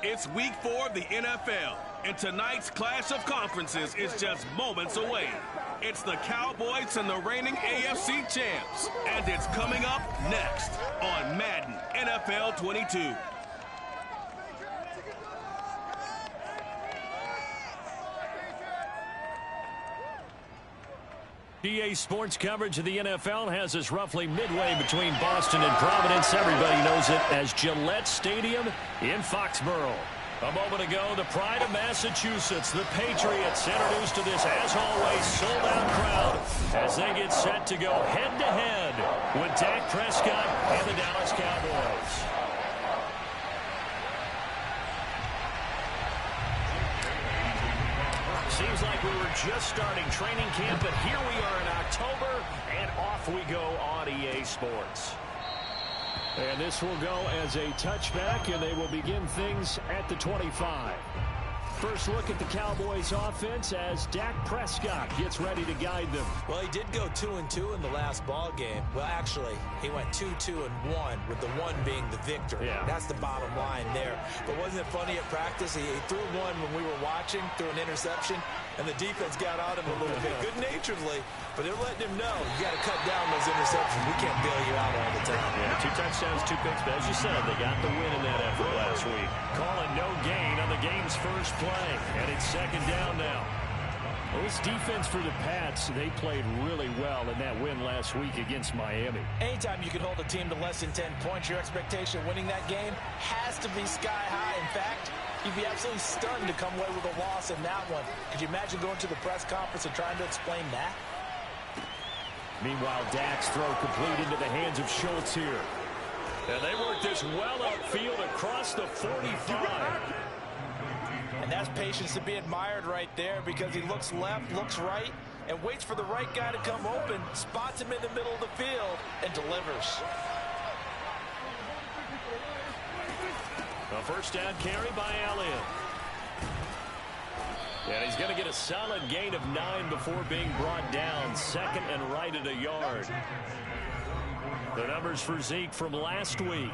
It's week 4 of the NFL, and tonight's clash of conferences is just moments away. It's the Cowboys and the reigning AFC champs, and it's coming up next on Madden NFL 22. EA Sports coverage of the NFL has us roughly midway between Boston and Providence. Everybody knows it as Gillette Stadium in Foxborough. A moment ago, the pride of Massachusetts, the Patriots, introduced to this, as always, sold-out crowd as they get set to go head-to-head with Dak Prescott and the Dallas Cowboys. Seems like we were just starting training camp, but here we are in October, and off we go on EA Sports. And this will go as a touchback, and they will begin things at the 25. First look at the Cowboys offense as Dak Prescott gets ready to guide them. Well, he did go 2-2 in the last ball game. Well, actually, he went 2-2-1, with the one being the victory. Yeah. That's the bottom line there. But wasn't it funny at practice? He threw one when we were watching, threw an interception, and the defense got on him a little bit, good-naturedly. But they're letting him know, you got to cut down those interceptions. We can't bail you out all the time. Yeah, 2 touchdowns, 2 picks. But as you said, they got the win in that effort last week. Calling no gain on the game's first play. And it's second down now. Well, this defense for the Pats, they played really well in that win last week against Miami. Anytime you can hold a team to less than 10 points, your expectation of winning that game has to be sky high. In fact, you'd be absolutely stunned to come away with a loss in that one. Could you imagine going to the press conference and trying to explain that? Meanwhile, Dak's throw complete into the hands of Schultz here. And they work this well upfield across the 45. And that's patience to be admired right there, because he looks left, looks right, and waits for the right guy to come open, spots him in the middle of the field, and delivers. A first down carry by Elliott. And he's going to get a solid gain of 9 before being brought down. Second and right at a yard. The numbers for Zeke from last week.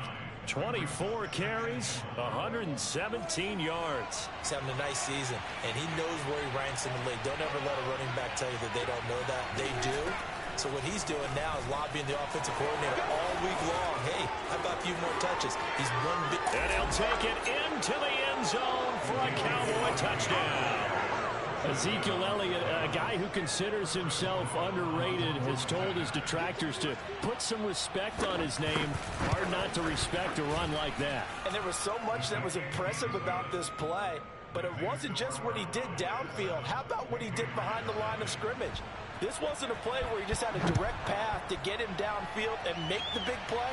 24 carries, 117 yards. He's having a nice season, and he knows where he ranks in the league. Don't ever let a running back tell you that they don't know that. They do. So what he's doing now is lobbying the offensive coordinator all week long. Hey, how about a few more touches? He's one big... And he'll take it into the end zone for a Cowboy touchdown. Ezekiel Elliott, a guy who considers himself underrated, has told his detractors to put some respect on his name. Hard not to respect a run like that. And there was so much that was impressive about this play, but it wasn't just what he did downfield. How about what he did behind the line of scrimmage? This wasn't a play where he just had a direct path to get him downfield and make the big play.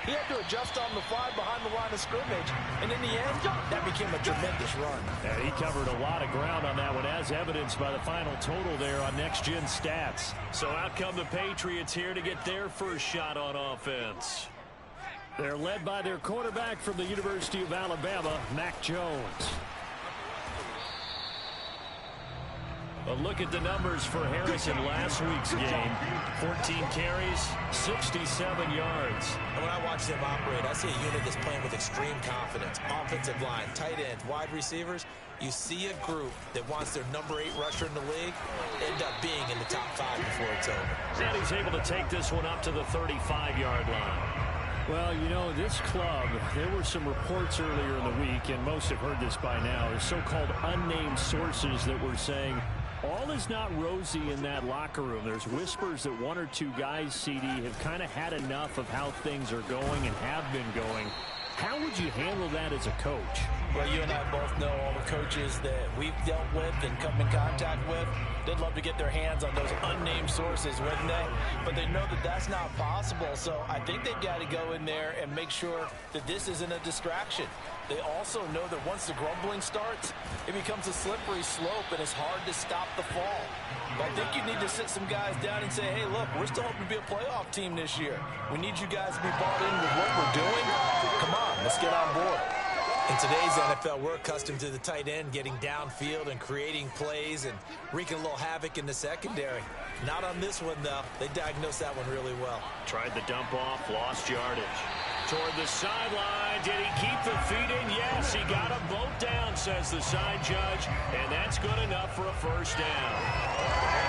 He had to adjust on the fly behind the line of scrimmage. And in the end, that became a tremendous run. And he covered a lot of ground on that one, as evidenced by the final total there on Next Gen Stats. So out come the Patriots here to get their first shot on offense. They're led by their quarterback from the University of Alabama, Mac Jones. A look at the numbers for Harris in last week's game. 14 carries, 67 yards. And when I watch them operate, I see a unit that's playing with extreme confidence. Offensive line, tight ends, wide receivers. You see a group that wants their number 8 rusher in the league end up being in the top 5 before it's over. And he's able to take this one up to the 35-yard line. Well, you know, this club, there were some reports earlier in the week, and most have heard this by now, the so-called unnamed sources that were saying all is not rosy in that locker room. There's whispers that 1 or 2 guys, CD, have kind of had enough of how things are going and have been going. How would you handle that as a coach? Well, you and I both know all the coaches that we've dealt with and come in contact with. They'd love to get their hands on those unnamed sources, wouldn't they? But they know that that's not possible. So I think they've got to go in there and make sure that this isn't a distraction. They also know that once the grumbling starts, it becomes a slippery slope, and it's hard to stop the fall. But I think you need to sit some guys down and say, hey, look, we're still hoping to be a playoff team this year. We need you guys to be bought in with what we're doing. Come on, let's get on board. In today's NFL, we're accustomed to the tight end getting downfield and creating plays and wreaking a little havoc in the secondary. Not on this one, though. They diagnosed that one really well. Tried the dump off, lost yardage. Toward the sideline. Did he keep the feet in? Yes, he got them both down, says the side judge. And that's good enough for a first down.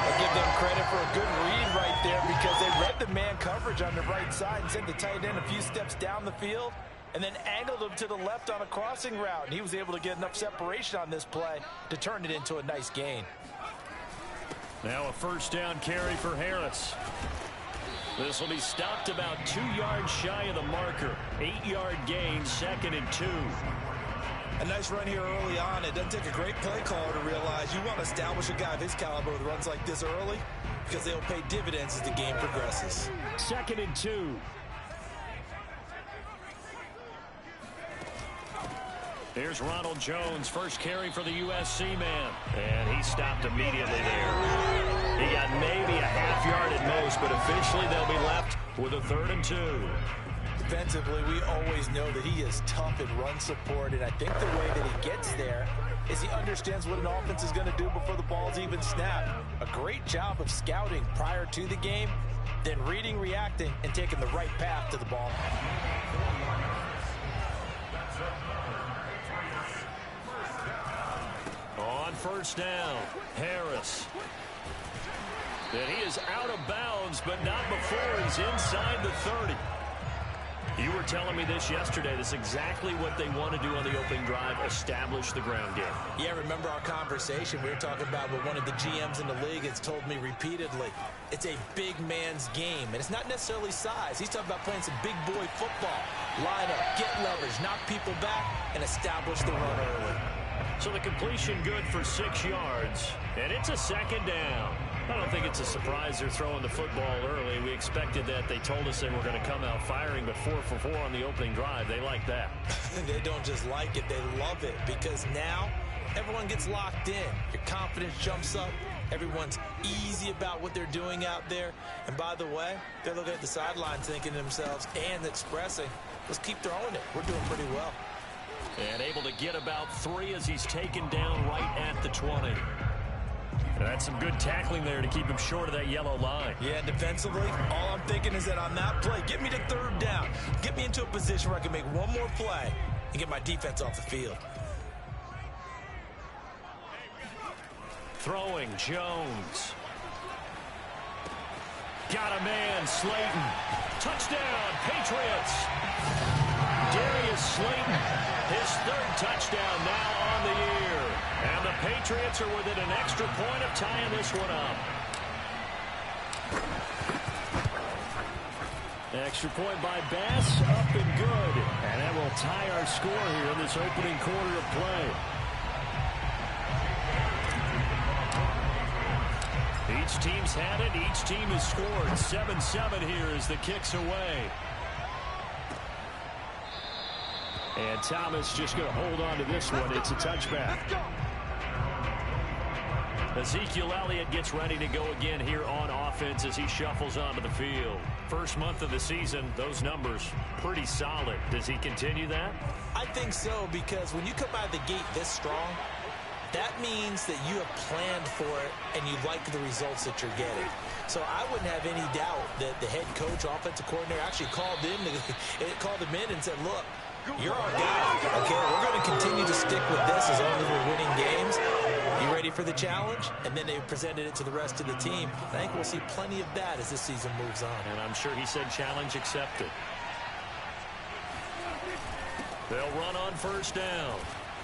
I'll give them credit for a good read right there because they read the man coverage on the right side and sent the tight end a few steps down the field and then angled him to the left on a crossing route. And he was able to get enough separation on this play to turn it into a nice gain. Now a first down carry for Harris. This will be stopped about 2 yards shy of the marker. 8-yard gain, 2nd and 2. A nice run here early on. It doesn't take a great play caller to realize you want to establish a guy of his caliber with runs like this early because they'll pay dividends as the game progresses. 2nd and 2. Here's Ronald Jones, first carry for the USC man. And he stopped immediately there. He got maybe a half yard at most, but officially they'll be left with a 3rd and 2. Defensively, we always know that he is tough in run support, and I think the way that he gets there is he understands what an offense is going to do before the ball's even snapped. A great job of scouting prior to the game, then reading, reacting, and taking the right path to the ball. On first down, Harris. And he is out of bounds, but not before he's inside the 30. You were telling me this yesterday. This is exactly what they want to do on the opening drive, establish the ground game. Yeah, remember our conversation. We were talking about what one of the GMs in the league has told me repeatedly. It's a big man's game, and it's not necessarily size. He's talking about playing some big boy football. Line up, get leverage, knock people back, and establish the run early. So the completion good for 6 yards, and it's a 2nd down. I don't think it's a surprise they're throwing the football early. We expected that. They told us they were going to come out firing, but 4 for 4 on the opening drive. They like that. They don't just like it, they love it, because now everyone gets locked in. Your confidence jumps up. Everyone's easy about what they're doing out there. And by the way, they're looking at the sidelines thinking to themselves and expressing, let's keep throwing it. We're doing pretty well. And able to get about 3 as he's taken down right at the 20. That's some good tackling there to keep him short of that yellow line. Yeah, defensively, all I'm thinking is that on that play, get me to 3rd down. Get me into a position where I can make one more play and get my defense off the field. Throwing, Jones. Got a man, Slayton. Touchdown, Patriots. Darius Slayton, his 3rd touchdown now on the year. And the Patriots are within an extra point of tying this one up. Extra point by Bass, up and good. And that will tie our score here in this opening quarter of play. Each team's had it. Each team has scored. 7-7 here as the kick's away. And Thomas just going to hold on to this one. It's a touchback. Ezekiel Elliott gets ready to go again here on offense as he shuffles onto the field. First month of the season, those numbers pretty solid. Does he continue that? I think so, because when you come out of the gate this strong, that means that you have planned for it and you like the results that you're getting. So I wouldn't have any doubt that the head coach, offensive coordinator, actually called him in and said, look, you're our guy, okay? We're going to continue to stick with this as long as we're winning games. You ready for the challenge? And then they presented it to the rest of the team. I think we'll see plenty of that as this season moves on. And I'm sure he said challenge accepted. They'll run on first down.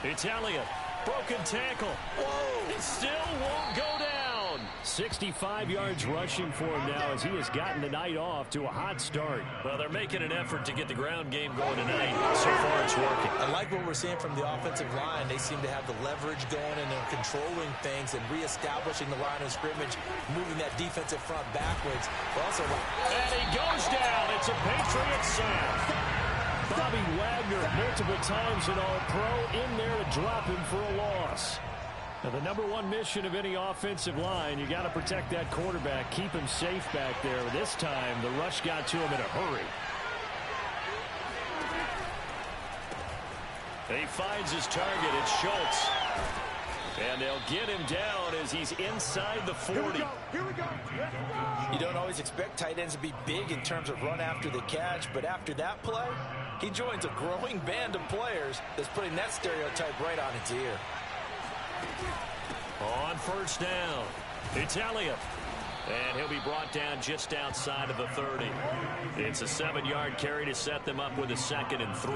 It's Elliott. Broken tackle. Whoa! It still won't go down. 65 yards rushing for him now as he has gotten the night off to a hot start. Well, they're making an effort to get the ground game going tonight. So far, it's working. I like what we're seeing from the offensive line. They seem to have the leverage going, and they're controlling things and reestablishing the line of scrimmage, moving that defensive front backwards. And he goes down. It's a Patriots sack. Bobby Wagner, multiple times an All-Pro, in there to drop him for a loss. Now, the number one mission of any offensive line, you got to protect that quarterback, keep him safe back there. This time, the rush got to him in a hurry. He finds his target. It's Schultz. And they'll get him down as he's inside the 40. Here we go. You don't always expect tight ends to be big in terms of run after the catch, but after that play, he joins a growing band of players that's putting that stereotype right on its ear. On first down, it's Elliott. And he'll be brought down just outside of the 30. It's a 7-yard carry to set them up with a 2nd and 3.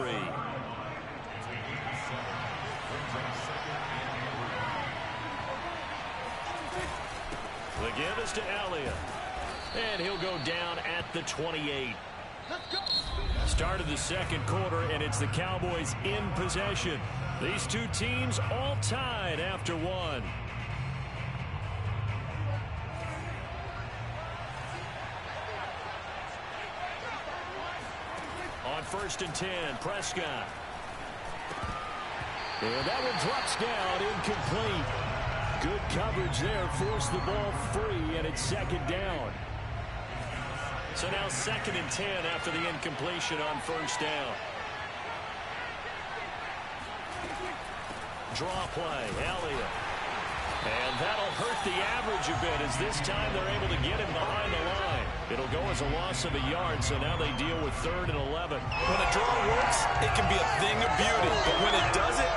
The give is to Elliott. And he'll go down at the 28. Start of the second quarter, and it's the Cowboys in possession. These two teams all tied after one. On 1st and 10, Prescott. And that one drops down, incomplete. Good coverage there, forced the ball free, and it's 2nd down. So now 2nd and 10 after the incompletion on 1st down. Draw play, Elliott. And that'll hurt the average a bit as this time they're able to get him behind the line. It'll go as a loss of a yard, so now they deal with 3rd and 11. When a draw works, it can be a thing of beauty. But when it doesn't,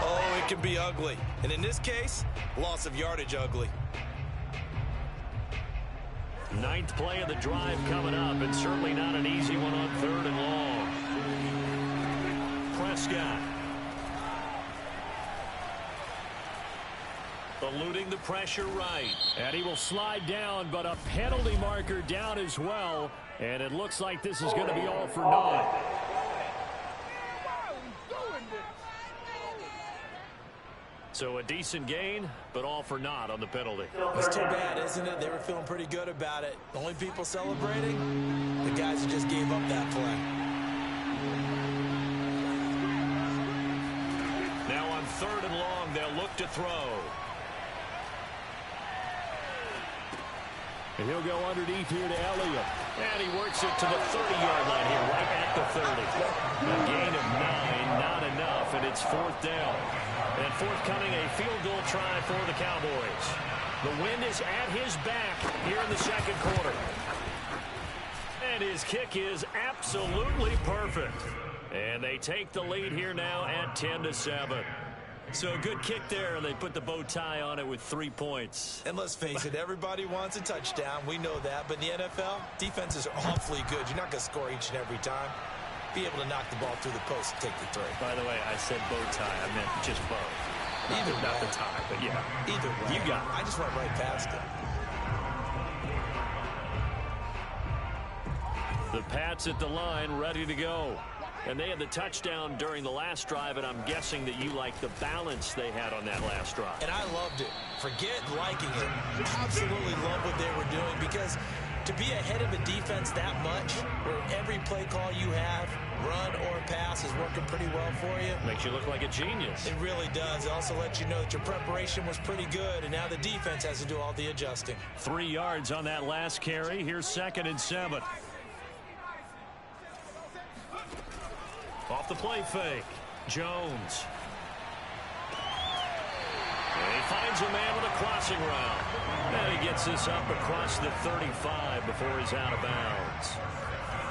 oh, it can be ugly. And in this case, loss of yardage ugly. 9th play of the drive coming up, and certainly not an easy one on 3rd and long. Prescott. Eluding the pressure right. And he will slide down, but a penalty marker down as well. And it looks like this is going to be all for naught. So a decent gain, but all for naught on the penalty. It's too bad, isn't it? They were feeling pretty good about it. The only people celebrating, the guys who just gave up that play. Now on 3rd and long, they'll look to throw. And he'll go underneath here to Elliott. And he works it to the 30-yard line here, right at the 30. A gain of 9, not enough, and it's 4th down. And forthcoming, a field goal try for the Cowboys. The wind is at his back here in the second quarter. And his kick is absolutely perfect. And they take the lead here now at 10-7. So a good kick there, and they put the bow tie on it with 3 points. And let's face it, everybody wants a touchdown. We know that. But in the NFL, defenses are awfully good. You're not going to score each and every time. Be able to knock the ball through the post and take the 3. By the way, I said bow tie. I meant just bow. Either not way. the tie, but yeah. Either way. You got it. I just went right past it. The Pats at the line, ready to go. And they had the touchdown during the last drive, and I'm guessing that you like the balance they had on that last drive. And I loved it. Forget liking it. Absolutely love what they were doing, because to be ahead of a defense that much, where every play call you have, run or pass, is working pretty well for you. Makes you look like a genius. It really does. It also lets you know that your preparation was pretty good, and now the defense has to do all the adjusting. 3 yards on that last carry. Here's 2nd and 7. Off the play fake, Jones. And he finds a man with a crossing route. And he gets this up across the 35 before he's out of bounds.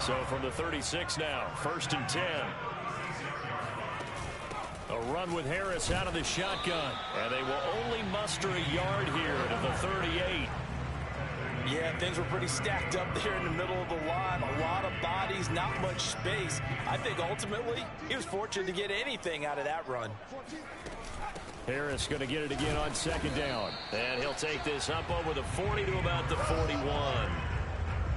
So from the 36 now, 1st and 10. A run with Harris out of the shotgun. And they will only muster a yard here to the 38. Yeah, things were pretty stacked up there in the middle of the line. A lot of bodies, not much space. I think ultimately he was fortunate to get anything out of that run. Harris going to get it again on 2nd down. And he'll take this up over the 40 to about the 41.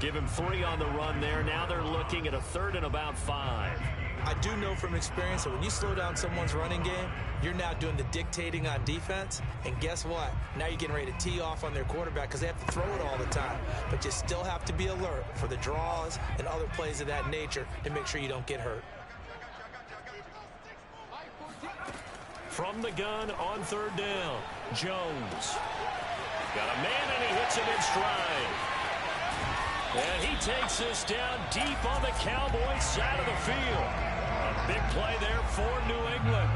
Give him 3 on the run there. Now they're looking at a 3rd and about 5. I do know from experience that when you slow down someone's running game, you're now doing the dictating on defense. And guess what? Now you're getting ready to tee off on their quarterback because they have to throw it all the time. But you still have to be alert for the draws and other plays of that nature to make sure you don't get hurt. From the gun on 3rd down, Jones. Got a man, and he hits him in stride. And he takes this down deep on the Cowboys side of the field. A big play there for New England.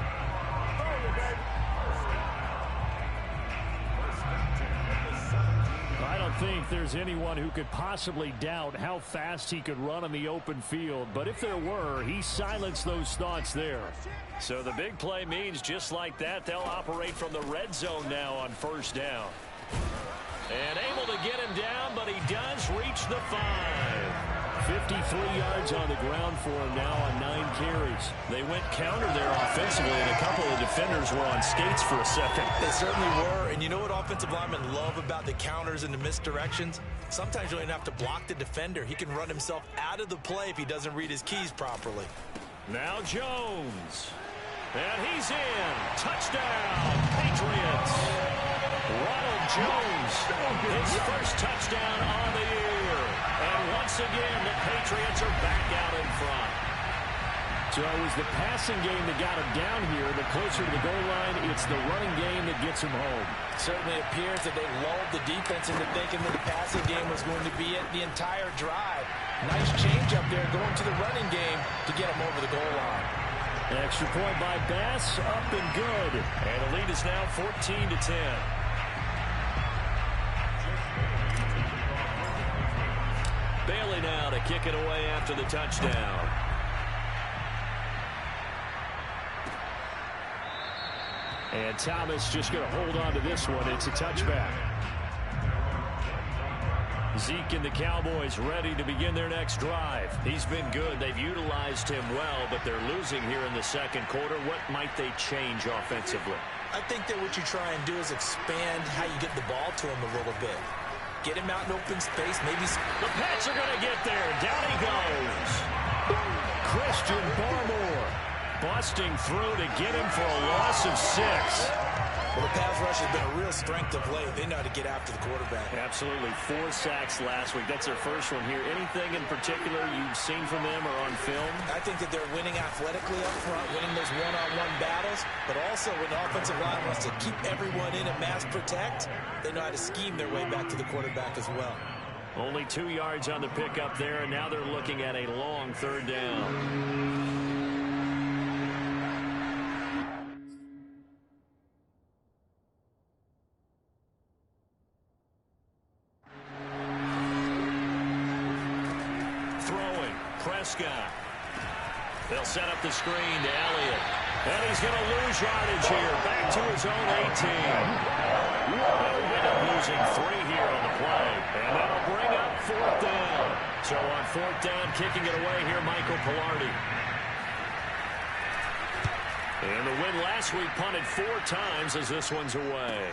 think there's anyone who could possibly doubt how fast he could run on the open field, but if there were, he silenced those thoughts there. So the big play means just like that, they'll operate from the red zone now on first down. And able to get him down, but he does reach the 5. 53 yards on the ground for him now on 9 carries. They went counter there offensively, and a couple of defenders were on skates for a second. They certainly were, and you know what offensive linemen love about the counters and the misdirections? Sometimes you don't even have to block the defender. He can run himself out of the play if he doesn't read his keys properly. Now Jones. And he's in. Touchdown, Patriots. Ronald Jones, his first touchdown on the year. And once again, the Patriots are back out in front. So it was the passing game that got him down here. The closer to the goal line, it's the running game that gets him home. Certainly appears that they lulled the defense into thinking that the passing game was going to be it the entire drive. Nice change up there going to the running game to get him over the goal line. An extra point by Bass, up and good. And the lead is now 14-10. Bailey now to kick it away after the touchdown. And Thomas just going to hold on to this one. It's a touchback. Zeke and the Cowboys ready to begin their next drive. He's been good. They've utilized him well, but they're losing here in the second quarter. What might they change offensively? I think that what you try and do is expand how you get the ball to him a little bit. Get him out in open space. Maybe the Pats are going to get there. Down he goes. Christian Barmore busting through to get him for a loss of 6. Well, the pass rush has been a real strength of late. They know how to get after the quarterback. Absolutely. 4 sacks last week. That's their first one here. Anything in particular you've seen from them or on film? I think that they're winning athletically up front, winning those one-on-one battles, but also when the offensive line wants to keep everyone in and mass protect, they know how to scheme their way back to the quarterback as well. Only 2 yards on the pickup there, and now they're looking at a long third down. Prescott. They'll set up the screen to Elliott. And he's going to lose yardage here. Back to his own 18. They'll end up losing 3 here on the play. And that'll bring up 4th down. So on 4th down, kicking it away here, Michael Pilardi. And the win last week punted 4 times as this one's away.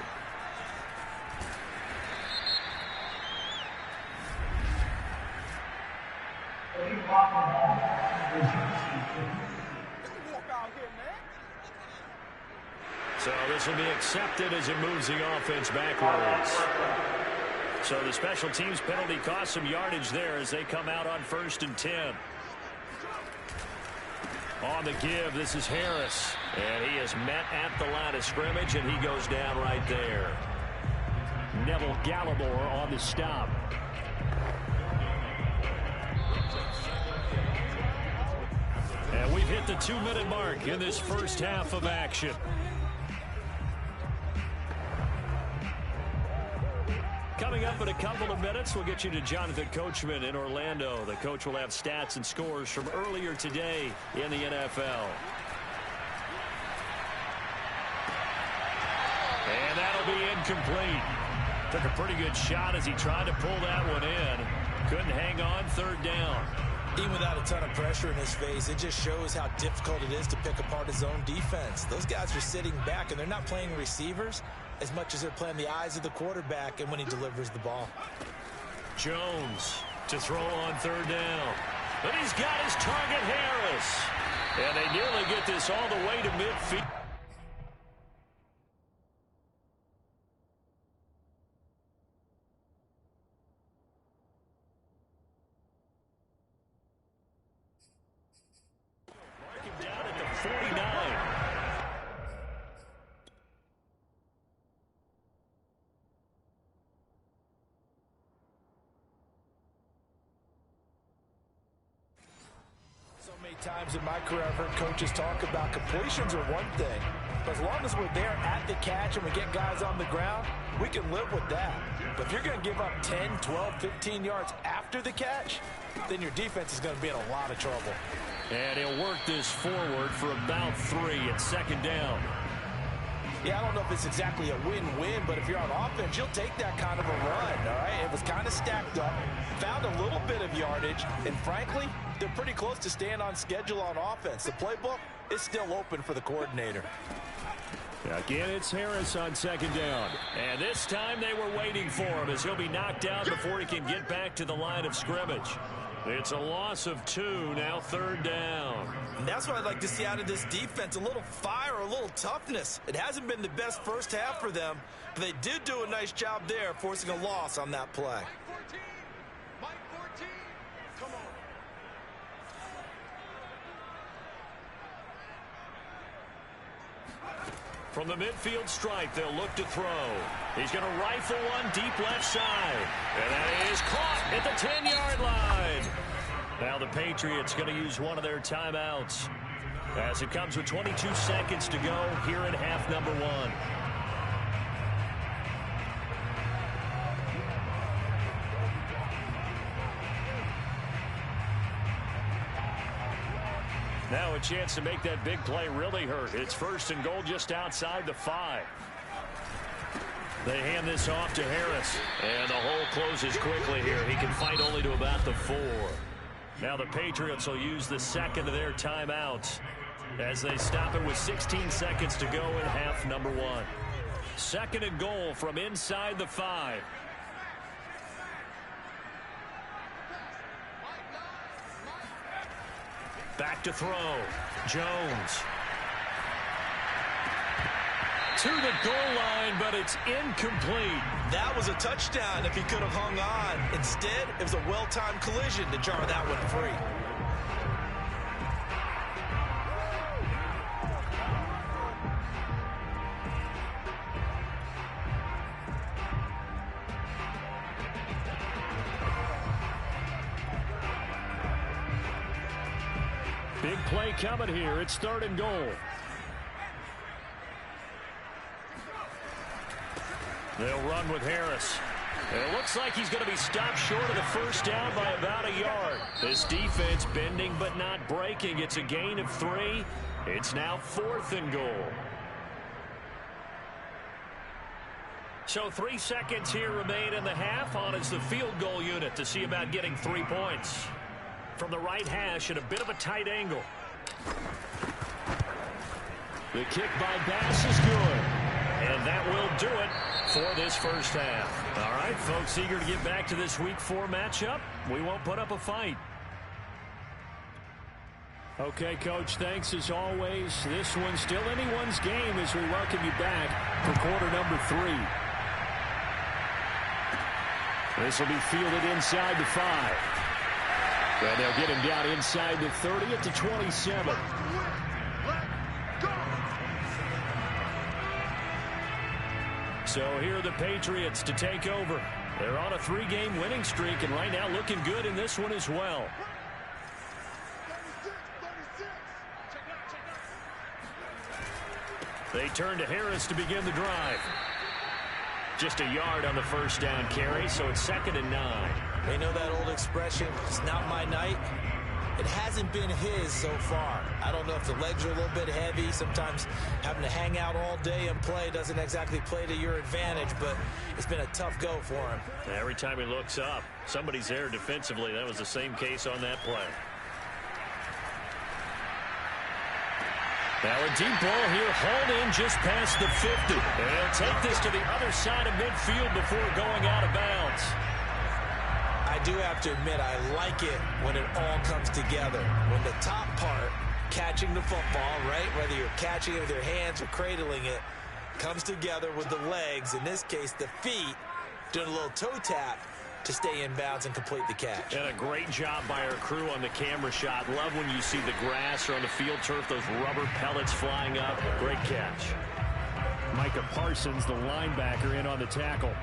So this will be accepted as it moves the offense backwards. So the special teams penalty cost some yardage there as they come out on 1st and 10. On the give, this is Harris. And he is met at the line of scrimmage, and he goes down right there. Neville Gallimore on the stop. And we've hit the 2-minute mark in this first half of action. Coming up in a couple of minutes, we'll get you to Jonathan Coachman in Orlando. The coach will have stats and scores from earlier today in the NFL. And that'll be incomplete. Took a pretty good shot as he tried to pull that one in. Couldn't hang on, 3rd down. Even without a ton of pressure in his face, it just shows how difficult it is to pick apart his own defense. Those guys are sitting back, and they're not playing receivers as much as they're playing the eyes of the quarterback and when he delivers the ball. Jones to throw on 3rd down. But he's got his target, Harris. And they nearly get this all the way to midfield. Down at the 49. So many Many times in my career, I've heard coaches talk about completions are one thing, but as long as we're there at the catch and we get guys on the ground, we can live with that. But if you're going to give up 10, 12, 15 yards after the catch, then your defense is going to be in a lot of trouble. And he'll work this forward for about 3 at second down. Yeah, I don't know if it's exactly a win-win, but if you're on offense, you'll take that kind of a run, all right? It was kind of stacked up, found a little bit of yardage, and frankly, they're pretty close to staying on schedule on offense. The playbook is still open for the coordinator. Again, it's Harris on second down. And this time they were waiting for him as he'll be knocked down before he can get back to the line of scrimmage. It's a loss of 2, now third down. And that's what I'd like to see out of this defense, a little fire, a little toughness. It hasn't been the best first half for them, but they did do a nice job there, forcing a loss on that play. From the midfield stripe, they'll look to throw. He's going to rifle one deep left side. And that is caught at the 10-yard line. Now the Patriots going to use one of their timeouts as it comes with 22 seconds to go here in half number 1. Now a chance to make that big play really hurt. It's first and goal just outside the 5. They hand this off to Harris. And the hole closes quickly here. He can fight only to about the 4. Now the Patriots will use the second of their timeouts as they stop it with 16 seconds to go in half number 1. Second and goal from inside the 5. Back to throw. Jones. To the goal line, but it's incomplete. That was a touchdown if he could have hung on. Instead, it was a well-timed collision to jar that one free. Big play coming here. It's third and goal. They'll run with Harris. And it looks like he's going to be stopped short of the first down by about a yard. This defense bending but not breaking. It's a gain of 3. It's now fourth and goal. So 3 seconds here remain in the half. On is the field goal unit to see about getting 3 points. From the right hash at a bit of a tight angle. The kick by Bass is good. And that will do it for this first half. All right, folks, eager to get back to this Week 4 matchup. We won't put up a fight. Okay, Coach, thanks as always. This one's still anyone's game as we welcome you back for quarter number 3. This will be fielded inside the 5. And they'll get him down inside the 30 at the 27. So here are the Patriots to take over. They're on a 3-game winning streak and right now looking good in this one as well. They turn to Harris to begin the drive. Just a yard on the first down carry, so it's 2nd and 9. They know that old expression, it's not my night. It hasn't been his so far. I don't know if the legs are a little bit heavy. Sometimes having to hang out all day and play doesn't exactly play to your advantage, but it's been a tough go for him. Every time he looks up, somebody's there defensively. That was the same case on that play. Now a deep ball here, hauled in just past the 50. And he'll take this to the other side of midfield before going out of bounds. I do have to admit, I like it when it all comes together. When the top part, catching the football, right, whether you're catching it with your hands or cradling it, comes together with the legs, in this case the feet, doing a little toe tap to stay in bounds and complete the catch. And a great job by our crew on the camera shot. Love when you see the grass or on the field turf, those rubber pellets flying up. Great catch. Micah Parsons, the linebacker, in on the tackle.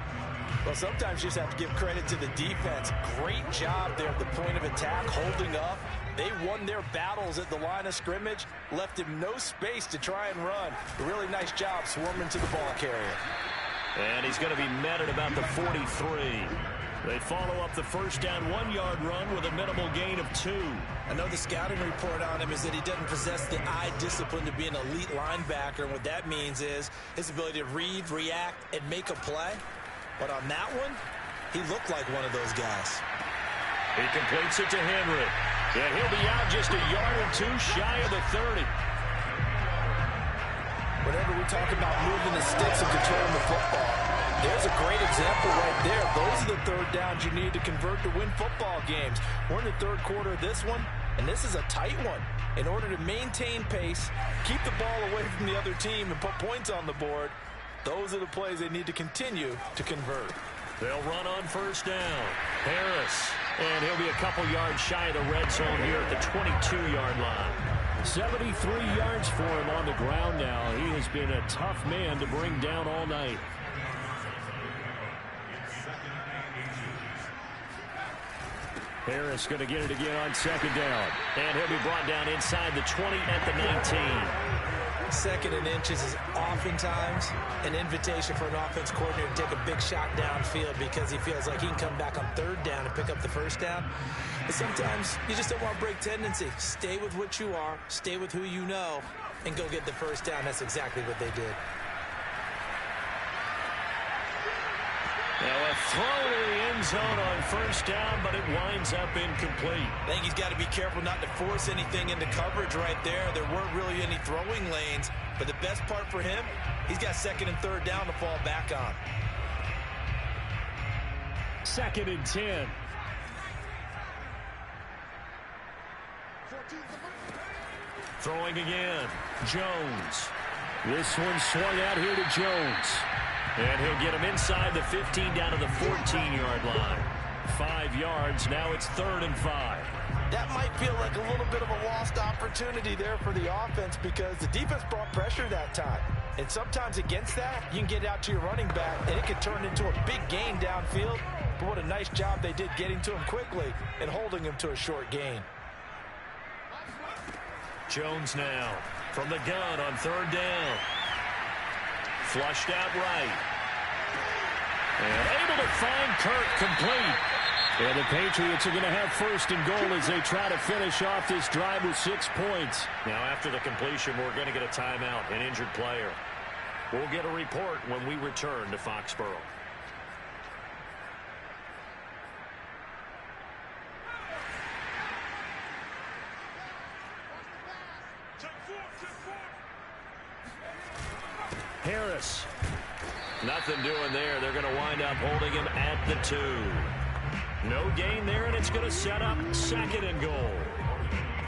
Well, sometimes you just have to give credit to the defense. Great job there at the point of attack, holding up, They won their battles at the line of scrimmage, left him no space to try and run. A really nice job swarming to the ball carrier. And he's going to be met at about the 43. They follow up the first down 1-yard run with a minimal gain of 2. I know the scouting report on him is that he doesn't possess the eye discipline to be an elite linebacker. And what that means is his ability to read, react, and make a play. But on that one, he looked like one of those guys. He completes it to Henry. And he'll be out just a yard or 2 shy of the 30. Whenever we talk about moving the sticks and controlling the football, there's a great example right there. Those are the third downs you need to convert to win football games. We're in the third quarter of this one, and this is a tight one. In order to maintain pace, keep the ball away from the other team, and put points on the board, those are the plays they need to continue to convert. They'll run on first down. Harris. And he'll be a couple yards shy of the red zone here at the 22-yard line. 73 yards for him on the ground now. He has been a tough man to bring down all night. Harris going to get it again on second down. And he'll be brought down inside the 20 at the 19. Second and inches is oftentimes an invitation for an offense coordinator to take a big shot downfield because he feels like he can come back on third down and pick up the first down. But sometimes you just don't want to break tendency. Stay with what you are, stay with who you know, and go get the first down. That's exactly what they did. Now a throw to the end zone on first down, but it winds up incomplete. I think he's got to be careful not to force anything into coverage right there. There weren't really any throwing lanes, but the best part for him, he's got second and third down to fall back on. Second and 10. Throwing again. Jones. This one swung out here to Jones. And he'll get him inside the 15 down to the 14-yard line. 5 yards. Now it's 3rd and 5. That might feel like a little bit of a lost opportunity there for the offense because the defense brought pressure that time. And sometimes against that, you can get out to your running back, and it can turn into a big gain downfield. But what a nice job they did getting to him quickly and holding him to a short gain. Jones now from the gun on 3rd down. Flushed out right. And able to find Kirk complete. And the Patriots are going to have 1st and goal as they try to finish off this drive with 6 points. Now after the completion, we're going to get a timeout, an injured player. We'll get a report when we return to Foxborough. Harris. Nothing doing there. They're going to wind up holding him at the 2. No gain there, and it's going to set up 2nd and goal.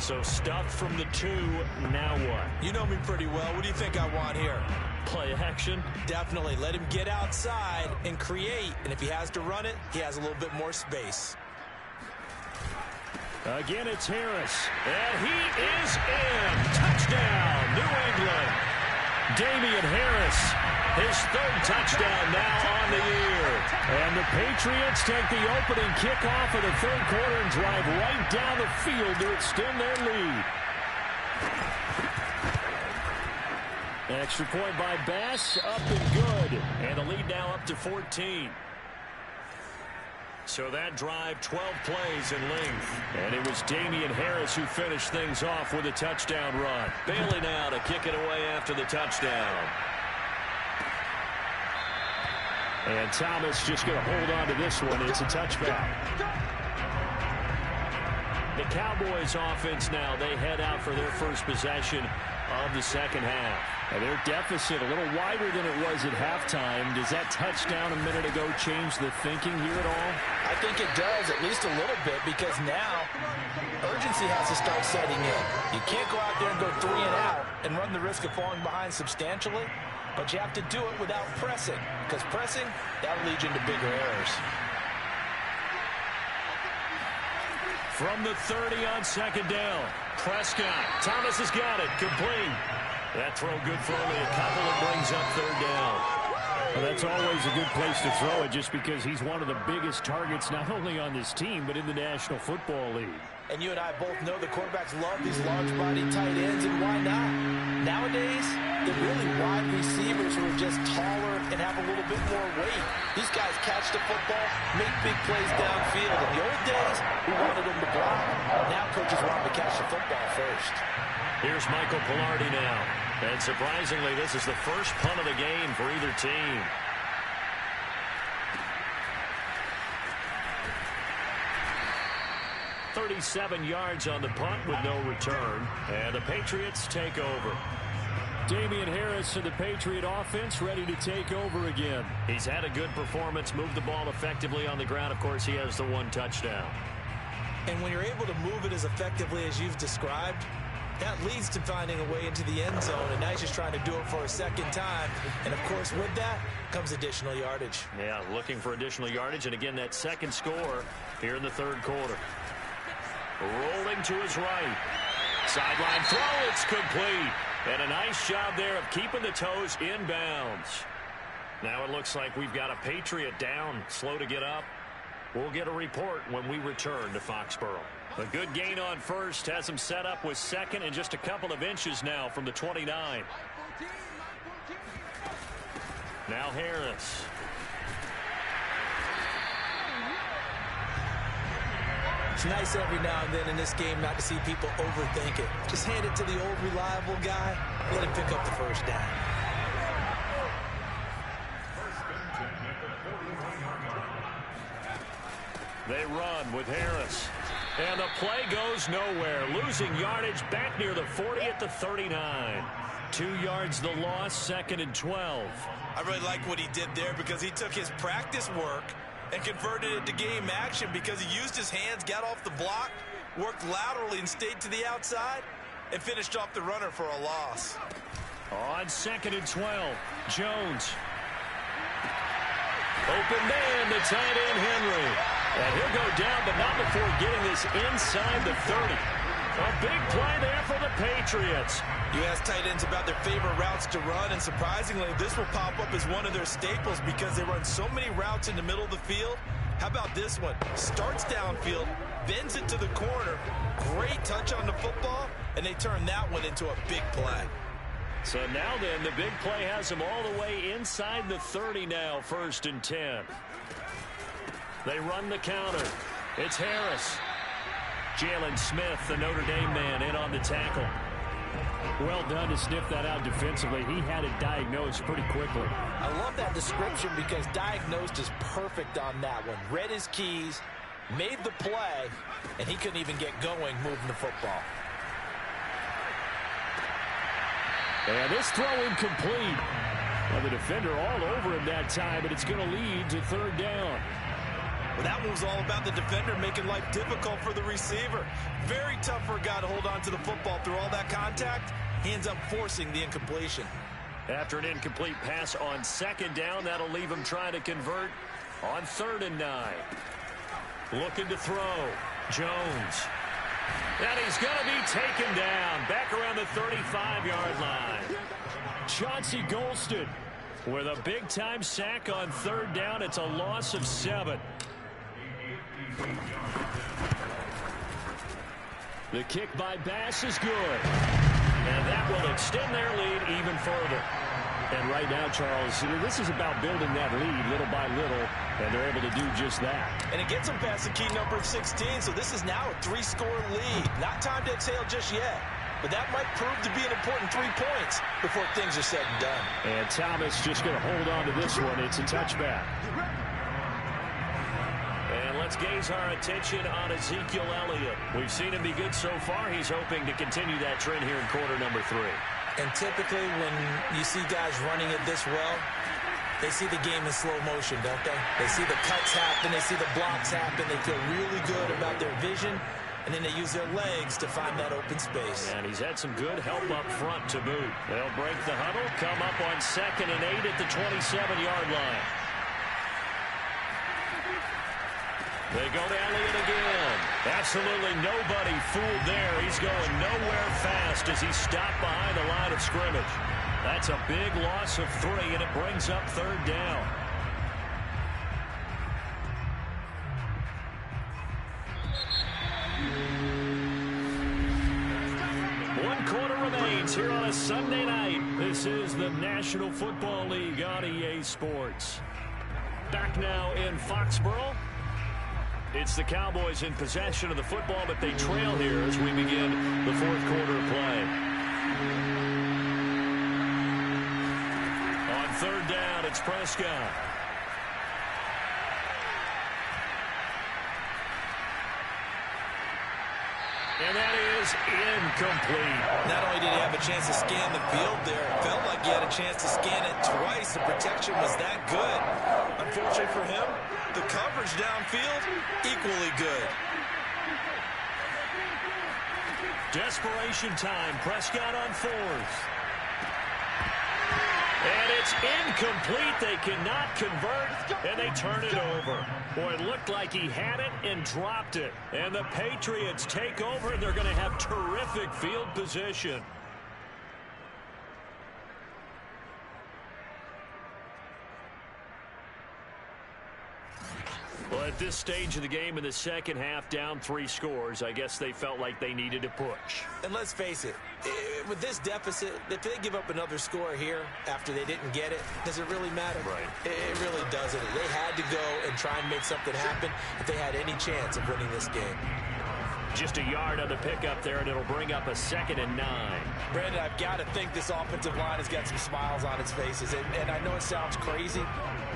So stuffed from the 2. Now what? You know me pretty well. What do you think I want here? Play action? Definitely. Let him get outside and create. And if he has to run it, he has a little bit more space. Again, it's Harris. And he is in. Touchdown, New England. Damian Harris, his 3rd touchdown now on the year. And the Patriots take the opening kickoff of the 3rd quarter and drive right down the field to extend their lead. Extra point by Bass, up and good. And the lead now up to 14. So that drive, 12 plays in length. And it was Damian Harris who finished things off with a touchdown run. Bailey now to kick it away after the touchdown. And Thomas just going to hold on to this one. It's a touchback. The Cowboys offense now, they head out for their first possession of the second half. And their deficit a little wider than it was at halftime. Does that touchdown a minute ago change the thinking here at all? I think it does, at least a little bit, because now urgency has to start setting in. You can't go out there and go 3 and out and run the risk of falling behind substantially, but you have to do it without pressing, because pressing, that will lead you into bigger errors. From the 30 on second down. Prescott. Thomas has got it. Complete. That throw good for only a couple. It brings up 3rd down. Well, that's always a good place to throw it just because he's one of the biggest targets not only on this team but in the National Football League. And you and I both know the quarterbacks love these large-bodied tight ends, and why not? Nowadays, they're really wide receivers who are just taller and have a little bit more weight. These guys catch the football, make big plays downfield. In the old days, we wanted them to block. Now coaches want them to catch the football first. Here's Michael Pilardi now. And surprisingly, this is the first punt of the game for either team. .37 yards on the punt with no return. And the Patriots take over. Damian Harris and the Patriot offense ready to take over again. He's had a good performance, moved the ball effectively on the ground. Of course, he has the one touchdown. And when you're able to move it as effectively as you've described, that leads to finding a way into the end zone, and now he's just trying to do it for a second time. And, of course, with that comes additional yardage. Yeah, looking for additional yardage, and again, that second score here in the third quarter. Rolling to his right. Sideline throw, it's complete. And a nice job there of keeping the toes in bounds. Now it looks like we've got a Patriot down, slow to get up. We'll get a report when we return to Foxborough. A good gain on first has him set up with second and just a couple of inches now from the 29. Now Harris. It's nice every now and then in this game not to see people overthink it. Just hand it to the old reliable guy, let him pick up the first down. They run with Harris. And the play goes nowhere. Losing yardage back near the 40 at the 39. 2 yards the loss, 2nd and 12. I really like what he did there because he took his practice work and converted it to game action because he used his hands, got off the block, worked laterally and stayed to the outside, and finished off the runner for a loss. On 2nd and 12, Jones. Open man, the tight end Henry. And he'll go down, but not before getting this inside the 30. A big play there for the Patriots. You ask tight ends about their favorite routes to run, and surprisingly, this will pop up as one of their staples because they run so many routes in the middle of the field. How about this one? Starts downfield, bends it to the corner, great touch on the football, and they turn that one into a big play. So now then, the big play has them all the way inside the 30 now, 1st and 10. They run the counter. It's Harris. Jalen Smith, the Notre Dame man, in on the tackle. Well done to sniff that out defensively. He had it diagnosed pretty quickly. I love that description because diagnosed is perfect on that one. Read his keys, made the play, and he couldn't even get going moving the football. And this throw incomplete. Well, the defender all over him that time, but it's going to lead to 3rd down. Well, that one's all about the defender making life difficult for the receiver. Very tough for a guy to hold on to the football through all that contact. He ends up forcing the incompletion. After an incomplete pass on 2nd down, that'll leave him trying to convert on 3rd and 9. Looking to throw. Jones. And he's going to be taken down. Back around the 35-yard line. Chauncey Golston with a big-time sack on 3rd down. It's a loss of 7. The kick by Bass is good. And that will extend their lead even further. And right now, Charles, this is about building that lead little by little, and they're able to do just that. And it gets them past the key number of 16, so this is now a 3-score lead. Not time to exhale just yet, but that might prove to be an important 3 points before things are said and done. And Thomas just going to hold on to this one. It's a touchback. And let's gaze our attention on Ezekiel Elliott. We've seen him be good so far. He's hoping to continue that trend here in quarter number 3. And typically when you see guys running it this well, they see the game in slow motion, don't they? They see the cuts happen, they see the blocks happen, they feel really good about their vision, and then they use their legs to find that open space. And he's had some good help up front to boot. They'll break the huddle, come up on 2nd and 8 at the 27-yard line. They go to Elliott again. Absolutely nobody fooled there. He's going nowhere fast as he's stopped behind the line of scrimmage. That's a big loss of 3, and it brings up 3rd down. One quarter remains here on a Sunday night. This is the National Football League on EA Sports. Back now in Foxborough. It's the Cowboys in possession of the football, but they trail here as we begin the fourth quarter of play. On third down, it's Prescott. And that is incomplete. Not only did he have a chance to scan the field there, it felt like he had a chance to scan it twice. The protection was that good. Unfortunately for him, the coverage downfield, equally good. Desperation time. Prescott on fourth. And it's incomplete. They cannot convert, and they turn it over. Boy, it looked like he had it and dropped it. And the Patriots take over, and they're going to have terrific field position. Well, at this stage of the game in the second half, down 3 scores, I guess they felt like they needed to push. And let's face it, with this deficit, if they give up another score here after they didn't get it, does it really matter? Right. It really doesn't. They had to go and try and make something happen if they had any chance of winning this game. Just a yard on the pickup there, and it'll bring up a 2nd and 9. Brandon, I've got to think this offensive line has got some smiles on its faces. And I know it sounds crazy,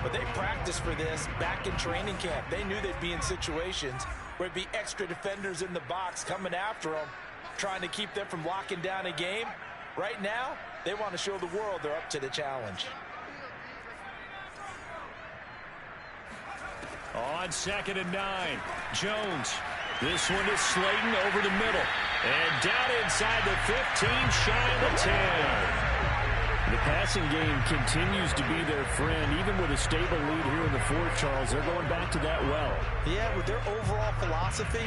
but they practiced for this back in training camp. They knew they'd be in situations where it'd be extra defenders in the box coming after them, trying to keep them from locking down a game. Right now, they want to show the world they're up to the challenge. On 2nd and 9, Jones. This one is Slayton over the middle. And down inside the 15, shy of the 10. The passing game continues to be their friend. Even with a stable lead here in the fourth, Charles, they're going back to that well. Yeah, with their overall philosophy,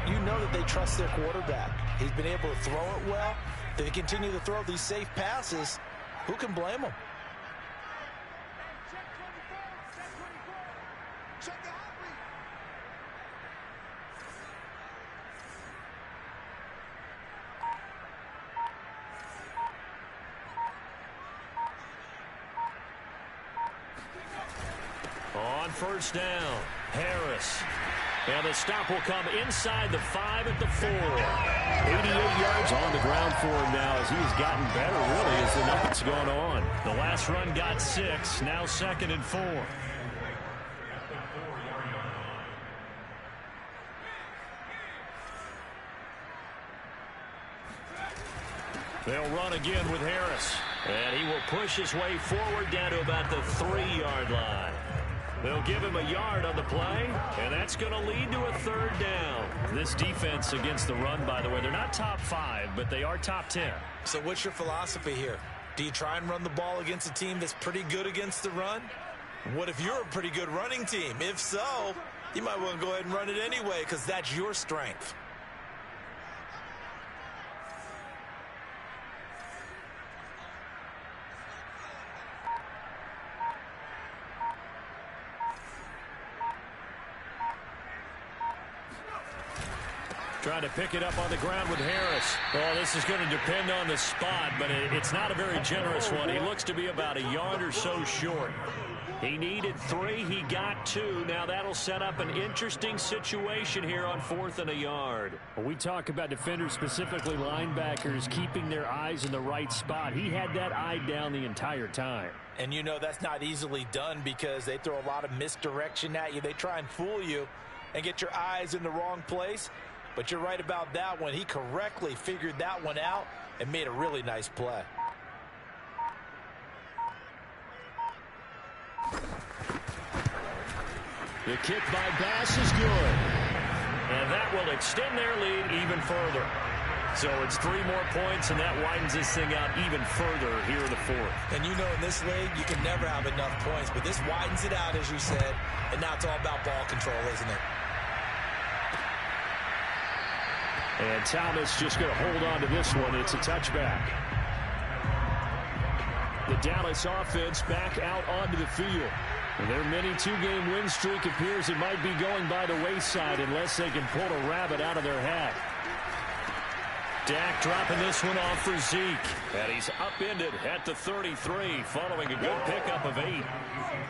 you know that they trust their quarterback. He's been able to throw it well. They continue to throw these safe passes. Who can blame them? On first down, Harris. And the stop will come inside the 5 at the 4. 88 yards on the ground for him now as he's gotten better, really, as the night's gone on. The last run got 6, now 2nd and 4. They'll run again with Harris. And he will push his way forward down to about the 3-yard line. They'll give him a yard on the play, and that's going to lead to a 3rd down. This defense against the run, by the way, they're not top 5, but they are top 10. So what's your philosophy here? Do you try and run the ball against a team that's pretty good against the run? What if you're a pretty good running team? If so, you might want to go ahead and run it anyway because that's your strength. Trying to pick it up on the ground with Harris. Well, this is going to depend on the spot, but it's not a very generous one. He looks to be about a yard or so short. He needed 3. He got 2. Now that'll set up an interesting situation here on 4th and a yard. When we talk about defenders, specifically linebackers, keeping their eyes in the right spot. He had that eye down the entire time. And you know that's not easily done because they throw a lot of misdirection at you. They try and fool you and get your eyes in the wrong place. But you're right about that one. He correctly figured that one out and made a really nice play. The kick by Bass is good. And that will extend their lead even further. So it's 3 more points, and that widens this thing out even further here in the 4th. And you know in this league, you can never have enough points. But this widens it out, as you said. And now it's all about ball control, isn't it? And Thomas just going to hold on to this one. It's a touchback. The Dallas offense back out onto the field. And their mini 2-game win streak appears it might be going by the wayside unless they can pull a rabbit out of their hat. Dak dropping this one off for Zeke. And he's upended at the 33 following a good pickup of 8.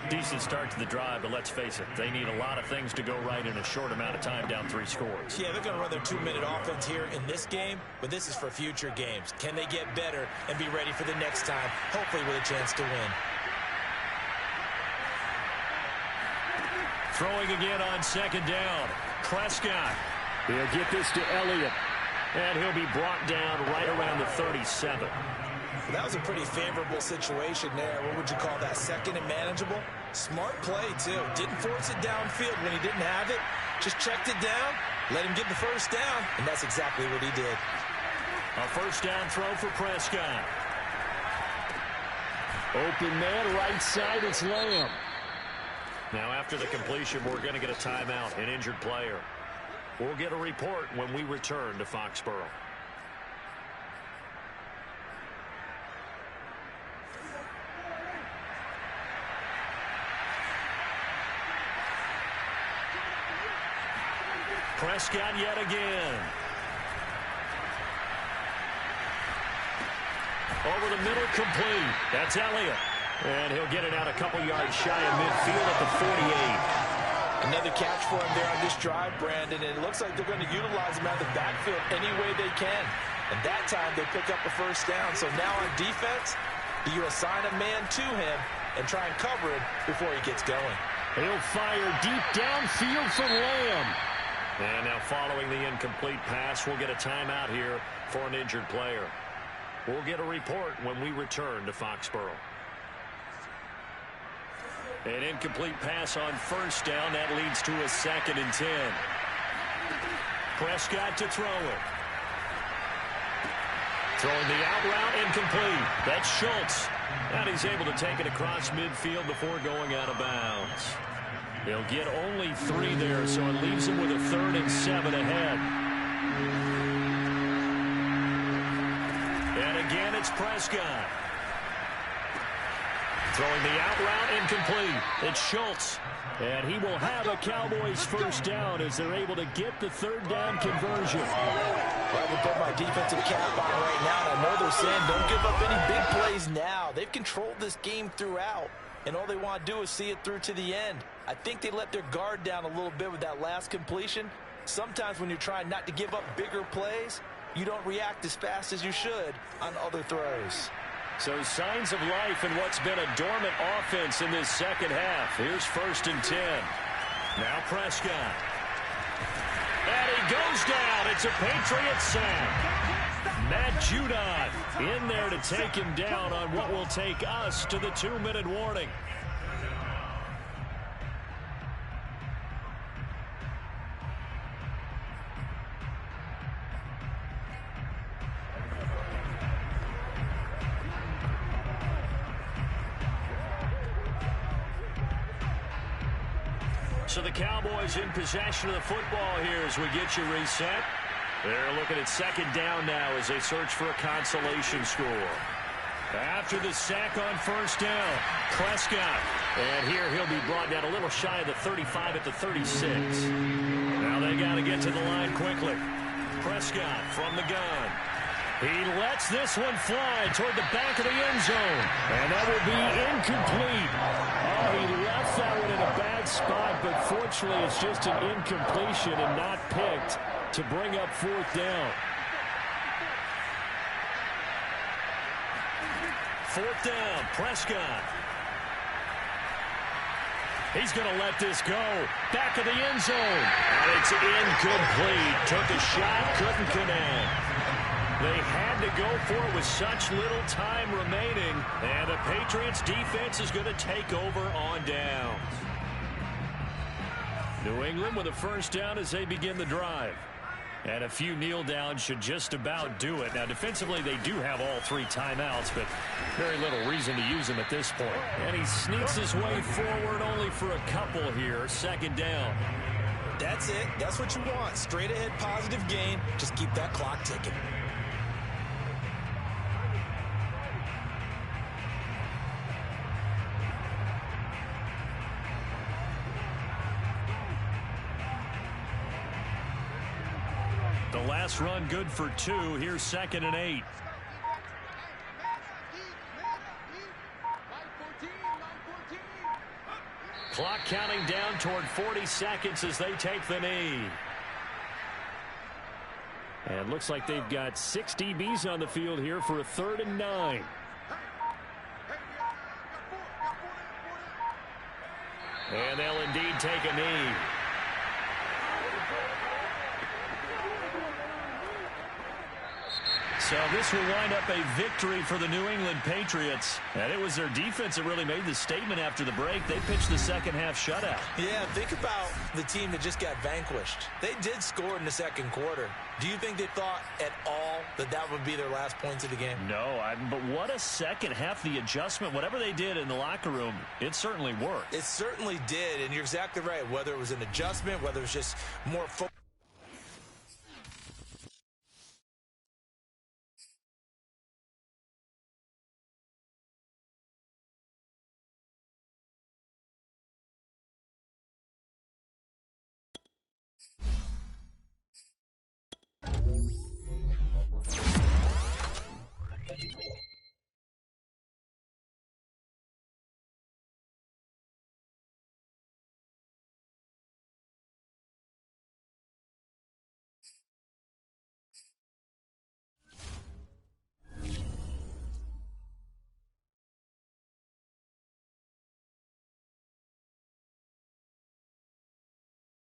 Decent start to the drive, but let's face it, they need a lot of things to go right in a short amount of time, down 3 scores. Yeah, they're going to run their 2-minute offense here in this game, but this is for future games. Can they get better and be ready for the next time, hopefully with a chance to win? Throwing again on 2nd down. Prescott. He'll get this to Elliott. And he'll be brought down right around the 37. That was a pretty favorable situation there. What would you call that? 2nd and manageable? Smart play, too. Didn't force it downfield when he didn't have it. Just checked it down, let him get the first down, and that's exactly what he did. A first down throw for Prescott. Open man, right side, it's Lamb. Now after the completion, we're going to get a timeout, an injured player. We'll get a report when we return to Foxborough. Prescott yet again. Over the middle, complete. That's Elliott. And he'll get it out a couple yards shy of midfield at the 48. Another catch for him there on this drive, Brandon, and it looks like they're going to utilize him out of the backfield any way they can. And that time they pick up a first down. So now on defense, do you assign a man to him and try and cover him before he gets going? He'll fire deep downfield for Lamb. And now following the incomplete pass, we'll get a timeout here for an injured player. We'll get a report when we return to Foxborough. An incomplete pass on first down. That leads to a 2nd and 10. Prescott to throw it. Throwing the out route, incomplete. That's Schultz. And he's able to take it across midfield before going out of bounds. He'll get only 3 there, so it leaves him with a 3rd and 7 ahead. And again, it's Prescott. Throwing the out route, incomplete. It's Schultz. And he will have a Cowboys first down as they're able to get the 3rd down conversion. Well, I would put my defensive cap on right now, and I know they're saying don't give up any big plays now. They've controlled this game throughout, and all they want to do is see it through to the end. I think they let their guard down a little bit with that last completion. Sometimes when you're trying not to give up bigger plays, you don't react as fast as you should on other throws. So signs of life in what's been a dormant offense in this second half. Here's 1st and 10. Now Prescott. And he goes down. It's a Patriots sack. Matt Judon in there to take him down on what will take us to the 2-minute warning. So the Cowboys in possession of the football here as we get you reset. They're looking at 2nd down now as they search for a consolation score. After the sack on first down, Prescott. And here he'll be brought down a little shy of the 35 at the 36. Now they got to get to the line quickly. Prescott from the gun. He lets this one fly toward the back of the end zone. And that will be incomplete. Oh, he left that one in a bad spot, but fortunately it's just an incompletion and not picked to bring up 4th down. 4th down, Prescott. He's going to let this go. Back of the end zone. And it's incomplete. Took a shot, couldn't connect. They had to go for it with such little time remaining. And the Patriots defense is going to take over on downs. New England with a first down as they begin the drive. And a few kneel downs should just about do it. Now defensively they do have all 3 timeouts, but very little reason to use them at this point. And he sneaks his way forward only for a couple here. 2nd down. That's it. That's what you want. Straight ahead positive gain. Just keep that clock ticking. The last run good for 2. Here's 2nd and 8. Clock counting down toward 40 seconds as they take the knee. And looks like they've got 6 DBs on the field here for a 3rd and 9. And they'll indeed take a knee. So this will wind up a victory for the New England Patriots. And it was their defense that really made the statement after the break. They pitched the second half shutout. Yeah, think about the team that just got vanquished. They did score in the second quarter. Do you think they thought at all that that would be their last points of the game? No, but what a second half. The adjustment, whatever they did in the locker room, it certainly worked. It certainly did, and you're exactly right. Whether it was an adjustment, whether it was just more focus.